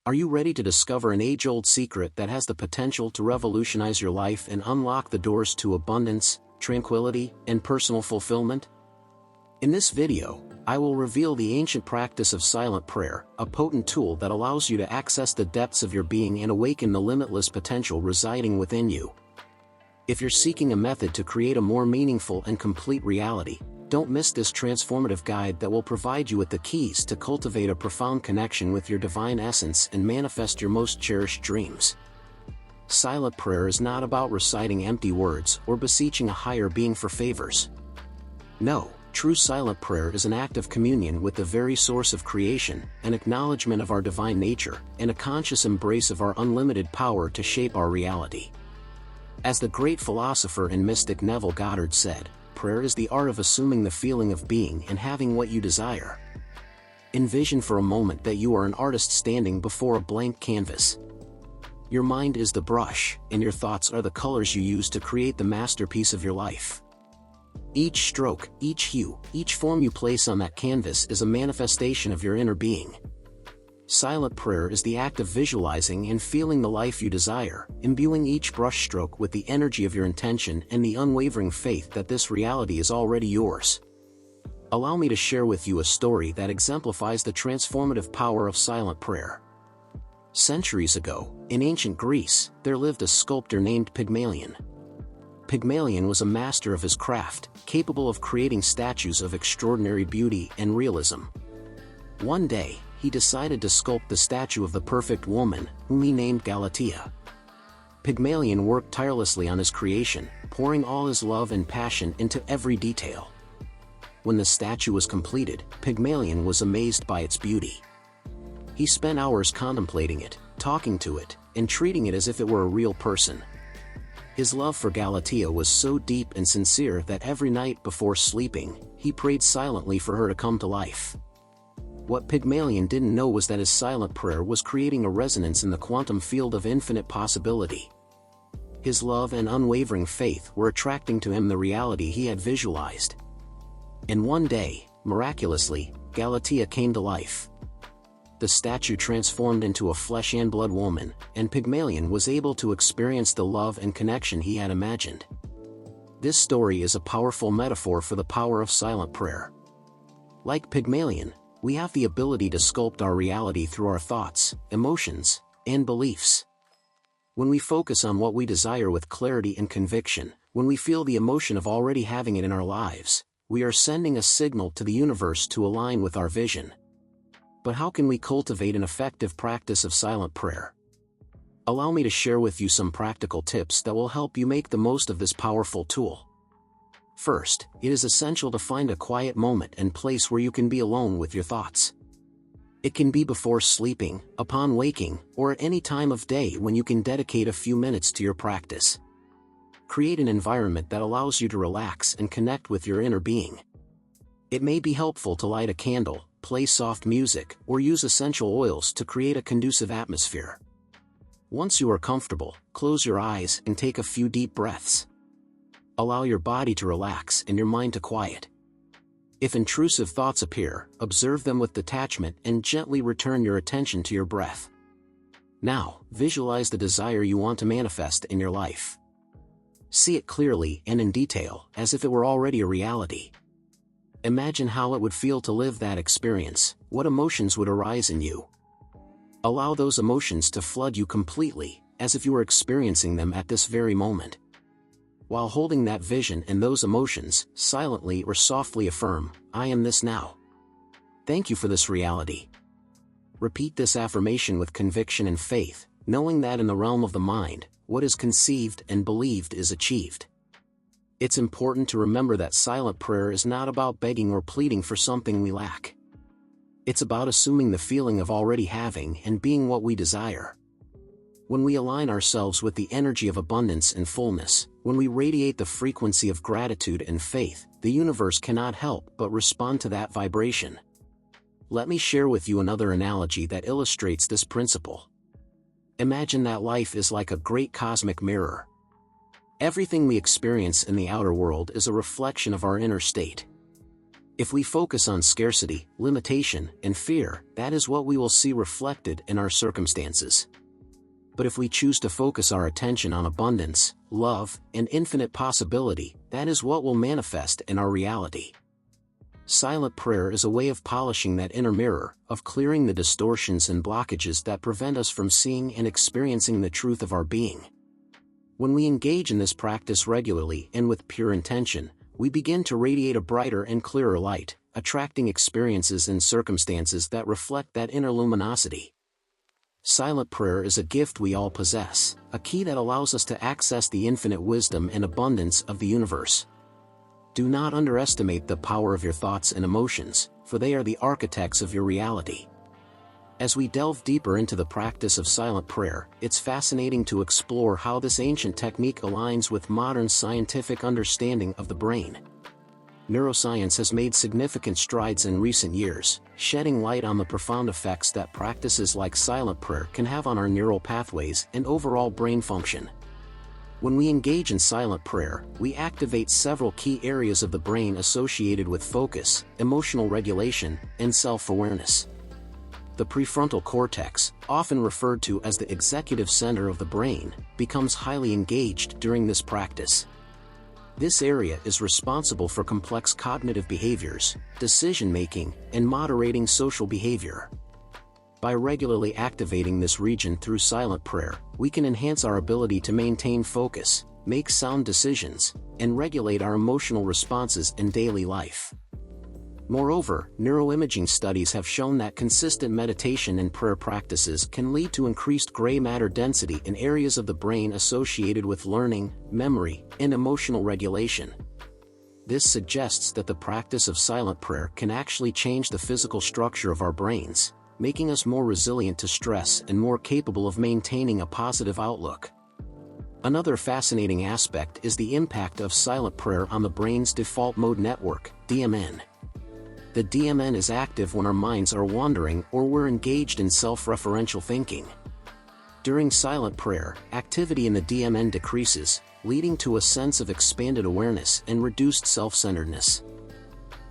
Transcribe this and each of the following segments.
Are you ready to discover an age-old secret that has the potential to revolutionize your life and unlock the doors to abundance, tranquility, and personal fulfillment? In this video, I will reveal the ancient practice of silent prayer, a potent tool that allows you to access the depths of your being and awaken the limitless potential residing within you. If you're seeking a method to create a more meaningful and complete reality, don't miss this transformative guide that will provide you with the keys to cultivate a profound connection with your divine essence and manifest your most cherished dreams. Silent prayer is not about reciting empty words or beseeching a higher being for favors. No, true silent prayer is an act of communion with the very source of creation, an acknowledgement of our divine nature, and a conscious embrace of our unlimited power to shape our reality. As the great philosopher and mystic Neville Goddard said, prayer is the art of assuming the feeling of being and having what you desire. Envision for a moment that you are an artist standing before a blank canvas. Your mind is the brush, and your thoughts are the colors you use to create the masterpiece of your life. Each stroke, each hue, each form you place on that canvas is a manifestation of your inner being. Silent prayer is the act of visualizing and feeling the life you desire, imbuing each brushstroke with the energy of your intention and the unwavering faith that this reality is already yours. Allow me to share with you a story that exemplifies the transformative power of silent prayer. Centuries ago, in ancient Greece, there lived a sculptor named Pygmalion. Pygmalion was a master of his craft, capable of creating statues of extraordinary beauty and realism. One day, he decided to sculpt the statue of the perfect woman, whom he named Galatea. Pygmalion worked tirelessly on his creation, pouring all his love and passion into every detail. When the statue was completed, Pygmalion was amazed by its beauty. He spent hours contemplating it, talking to it, and treating it as if it were a real person. His love for Galatea was so deep and sincere that every night before sleeping, he prayed silently for her to come to life. What Pygmalion didn't know was that his silent prayer was creating a resonance in the quantum field of infinite possibility. His love and unwavering faith were attracting to him the reality he had visualized. And one day, miraculously, Galatea came to life. The statue transformed into a flesh and blood woman, and Pygmalion was able to experience the love and connection he had imagined. This story is a powerful metaphor for the power of silent prayer. Like Pygmalion, we have the ability to sculpt our reality through our thoughts, emotions, and beliefs. When we focus on what we desire with clarity and conviction, when we feel the emotion of already having it in our lives, we are sending a signal to the universe to align with our vision. But how can we cultivate an effective practice of silent prayer? Allow me to share with you some practical tips that will help you make the most of this powerful tool. First, it is essential to find a quiet moment and place where you can be alone with your thoughts. It can be before sleeping, upon waking, or at any time of day when you can dedicate a few minutes to your practice. Create an environment that allows you to relax and connect with your inner being. It may be helpful to light a candle, play soft music, or use essential oils to create a conducive atmosphere. Once you are comfortable, close your eyes and take a few deep breaths. Allow your body to relax and your mind to quiet. If intrusive thoughts appear, observe them with detachment and gently return your attention to your breath. Now, visualize the desire you want to manifest in your life. See it clearly and in detail, as if it were already a reality. Imagine how it would feel to live that experience, what emotions would arise in you. Allow those emotions to flood you completely, as if you were experiencing them at this very moment. While holding that vision and those emotions, silently or softly affirm, "I am this now. Thank you for this reality." Repeat this affirmation with conviction and faith, knowing that in the realm of the mind, what is conceived and believed is achieved. It's important to remember that silent prayer is not about begging or pleading for something we lack. It's about assuming the feeling of already having and being what we desire. When we align ourselves with the energy of abundance and fullness, when we radiate the frequency of gratitude and faith, the universe cannot help but respond to that vibration. Let me share with you another analogy that illustrates this principle. Imagine that life is like a great cosmic mirror. Everything we experience in the outer world is a reflection of our inner state. If we focus on scarcity, limitation, and fear, that is what we will see reflected in our circumstances. But if we choose to focus our attention on abundance, love, and infinite possibility, that is what will manifest in our reality. Silent prayer is a way of polishing that inner mirror, of clearing the distortions and blockages that prevent us from seeing and experiencing the truth of our being. When we engage in this practice regularly and with pure intention, we begin to radiate a brighter and clearer light, attracting experiences and circumstances that reflect that inner luminosity. Silent prayer is a gift we all possess, a key that allows us to access the infinite wisdom and abundance of the universe. Do not underestimate the power of your thoughts and emotions, for they are the architects of your reality. As we delve deeper into the practice of silent prayer, it's fascinating to explore how this ancient technique aligns with modern scientific understanding of the brain. Neuroscience has made significant strides in recent years, shedding light on the profound effects that practices like silent prayer can have on our neural pathways and overall brain function. When we engage in silent prayer, we activate several key areas of the brain associated with focus, emotional regulation, and self-awareness. The prefrontal cortex, often referred to as the executive center of the brain, becomes highly engaged during this practice. This area is responsible for complex cognitive behaviors, decision-making, and moderating social behavior. By regularly activating this region through silent prayer, we can enhance our ability to maintain focus, make sound decisions, and regulate our emotional responses in daily life. Moreover, neuroimaging studies have shown that consistent meditation and prayer practices can lead to increased gray matter density in areas of the brain associated with learning, memory, and emotional regulation. This suggests that the practice of silent prayer can actually change the physical structure of our brains, making us more resilient to stress and more capable of maintaining a positive outlook. Another fascinating aspect is the impact of silent prayer on the brain's default mode network, DMN. The DMN is active when our minds are wandering or we're engaged in self-referential thinking. During silent prayer, activity in the DMN decreases, leading to a sense of expanded awareness and reduced self-centeredness.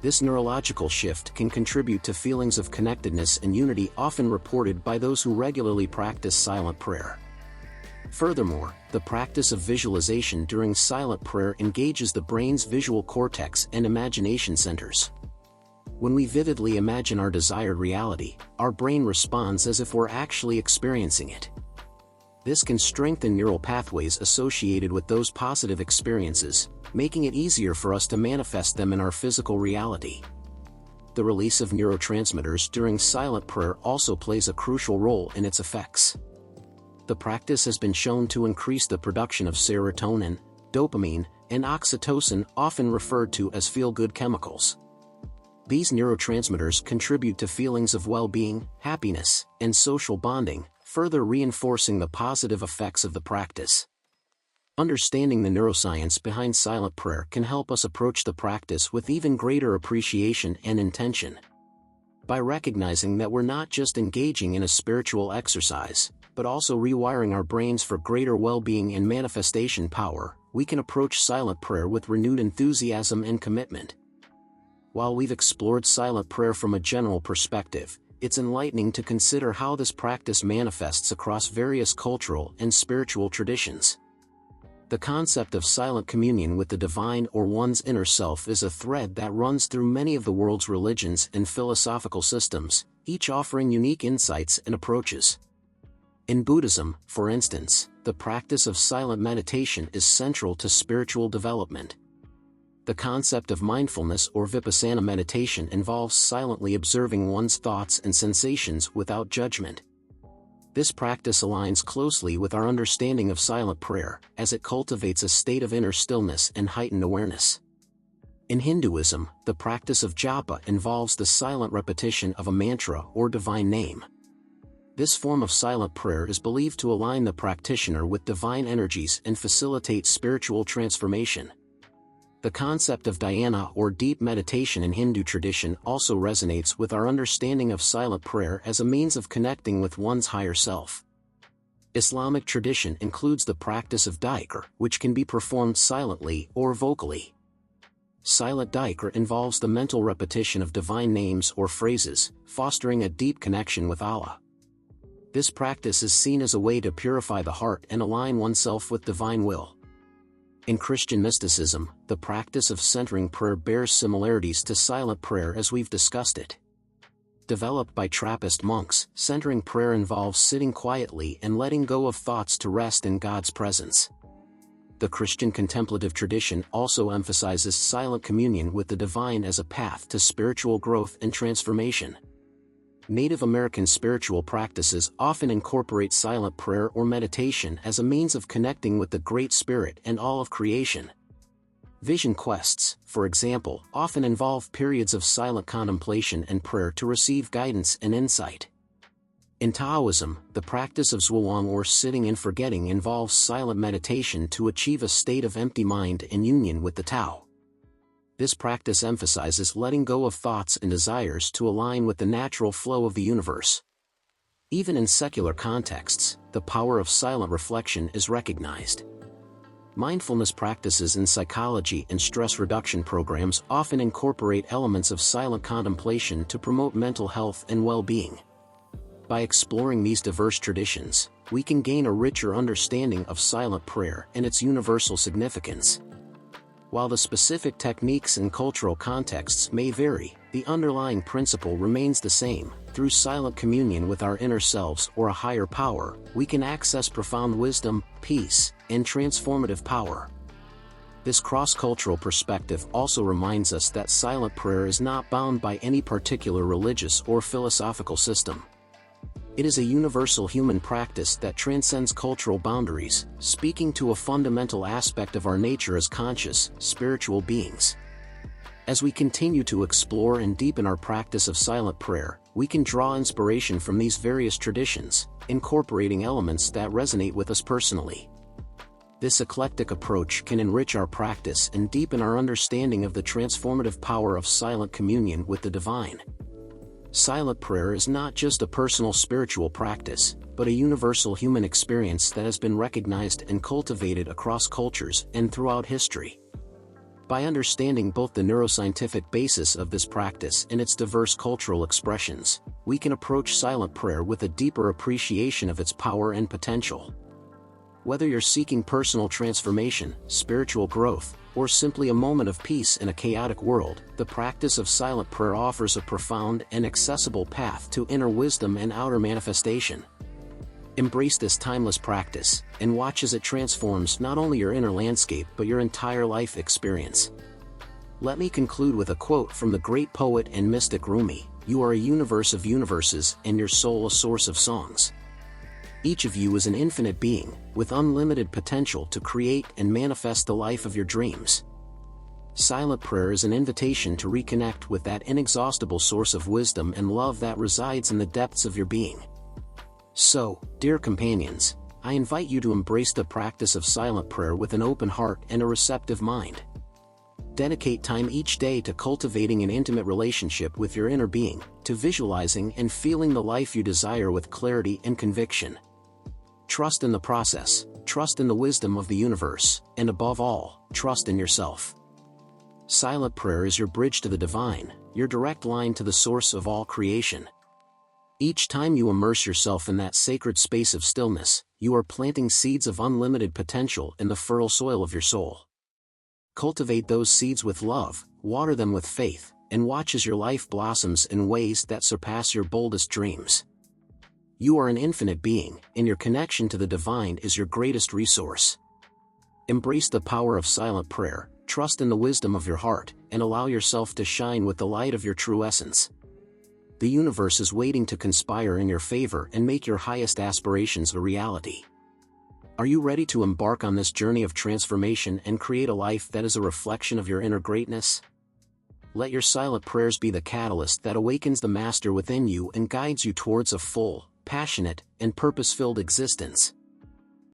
This neurological shift can contribute to feelings of connectedness and unity often reported by those who regularly practice silent prayer. Furthermore, the practice of visualization during silent prayer engages the brain's visual cortex and imagination centers. When we vividly imagine our desired reality, our brain responds as if we're actually experiencing it. This can strengthen neural pathways associated with those positive experiences, making it easier for us to manifest them in our physical reality. The release of neurotransmitters during silent prayer also plays a crucial role in its effects. The practice has been shown to increase the production of serotonin, dopamine, and oxytocin, often referred to as feel-good chemicals. These neurotransmitters contribute to feelings of well-being, happiness, and social bonding, further reinforcing the positive effects of the practice. Understanding the neuroscience behind silent prayer can help us approach the practice with even greater appreciation and intention. By recognizing that we're not just engaging in a spiritual exercise, but also rewiring our brains for greater well-being and manifestation power, we can approach silent prayer with renewed enthusiasm and commitment. While we've explored silent prayer from a general perspective, it's enlightening to consider how this practice manifests across various cultural and spiritual traditions. The concept of silent communion with the divine or one's inner self is a thread that runs through many of the world's religions and philosophical systems, each offering unique insights and approaches. In Buddhism, for instance, the practice of silent meditation is central to spiritual development. The concept of mindfulness or vipassana meditation involves silently observing one's thoughts and sensations without judgment. This practice aligns closely with our understanding of silent prayer, as it cultivates a state of inner stillness and heightened awareness. In Hinduism, the practice of japa involves the silent repetition of a mantra or divine name. This form of silent prayer is believed to align the practitioner with divine energies and facilitate spiritual transformation. The concept of dhyana or deep meditation in Hindu tradition also resonates with our understanding of silent prayer as a means of connecting with one's higher self. Islamic tradition includes the practice of dhikr, which can be performed silently or vocally. Silent Dikr involves the mental repetition of divine names or phrases, fostering a deep connection with Allah. This practice is seen as a way to purify the heart and align oneself with divine will. In Christian mysticism, the practice of centering prayer bears similarities to silent prayer as we've discussed it. Developed by Trappist monks, centering prayer involves sitting quietly and letting go of thoughts to rest in God's presence. The Christian contemplative tradition also emphasizes silent communion with the divine as a path to spiritual growth and transformation. Native American spiritual practices often incorporate silent prayer or meditation as a means of connecting with the Great Spirit and all of creation. Vision quests, for example, often involve periods of silent contemplation and prayer to receive guidance and insight. In Taoism, the practice of zhuang or sitting and forgetting involves silent meditation to achieve a state of empty mind and union with the Tao. This practice emphasizes letting go of thoughts and desires to align with the natural flow of the universe. Even in secular contexts, the power of silent reflection is recognized. Mindfulness practices in psychology and stress reduction programs often incorporate elements of silent contemplation to promote mental health and well-being. By exploring these diverse traditions, we can gain a richer understanding of silent prayer and its universal significance. While the specific techniques and cultural contexts may vary, the underlying principle remains the same. Through silent communion with our inner selves or a higher power, we can access profound wisdom, peace, and transformative power. This cross-cultural perspective also reminds us that silent prayer is not bound by any particular religious or philosophical system. It is a universal human practice that transcends cultural boundaries, speaking to a fundamental aspect of our nature as conscious, spiritual beings. As we continue to explore and deepen our practice of silent prayer, we can draw inspiration from these various traditions, incorporating elements that resonate with us personally. This eclectic approach can enrich our practice and deepen our understanding of the transformative power of silent communion with the divine. Silent prayer is not just a personal spiritual practice, but a universal human experience that has been recognized and cultivated across cultures and throughout history. By understanding both the neuroscientific basis of this practice and its diverse cultural expressions, we can approach silent prayer with a deeper appreciation of its power and potential. Whether you're seeking personal transformation, spiritual growth, or simply a moment of peace in a chaotic world, the practice of silent prayer offers a profound and accessible path to inner wisdom and outer manifestation. Embrace this timeless practice, and watch as it transforms not only your inner landscape but your entire life experience. Let me conclude with a quote from the great poet and mystic Rumi: "You are a universe of universes, and your soul a source of songs." Each of you is an infinite being, with unlimited potential to create and manifest the life of your dreams. Silent prayer is an invitation to reconnect with that inexhaustible source of wisdom and love that resides in the depths of your being. So, dear companions, I invite you to embrace the practice of silent prayer with an open heart and a receptive mind. Dedicate time each day to cultivating an intimate relationship with your inner being, to visualizing and feeling the life you desire with clarity and conviction. Trust in the process, trust in the wisdom of the universe, and above all, trust in yourself. Silent prayer is your bridge to the divine, your direct line to the source of all creation. Each time you immerse yourself in that sacred space of stillness, you are planting seeds of unlimited potential in the fertile soil of your soul. Cultivate those seeds with love, water them with faith, and watch as your life blossoms in ways that surpass your boldest dreams. You are an infinite being, and your connection to the divine is your greatest resource. Embrace the power of silent prayer, trust in the wisdom of your heart, and allow yourself to shine with the light of your true essence. The universe is waiting to conspire in your favor and make your highest aspirations a reality. Are you ready to embark on this journey of transformation and create a life that is a reflection of your inner greatness? Let your silent prayers be the catalyst that awakens the master within you and guides you towards a full, passionate, and purpose-filled existence.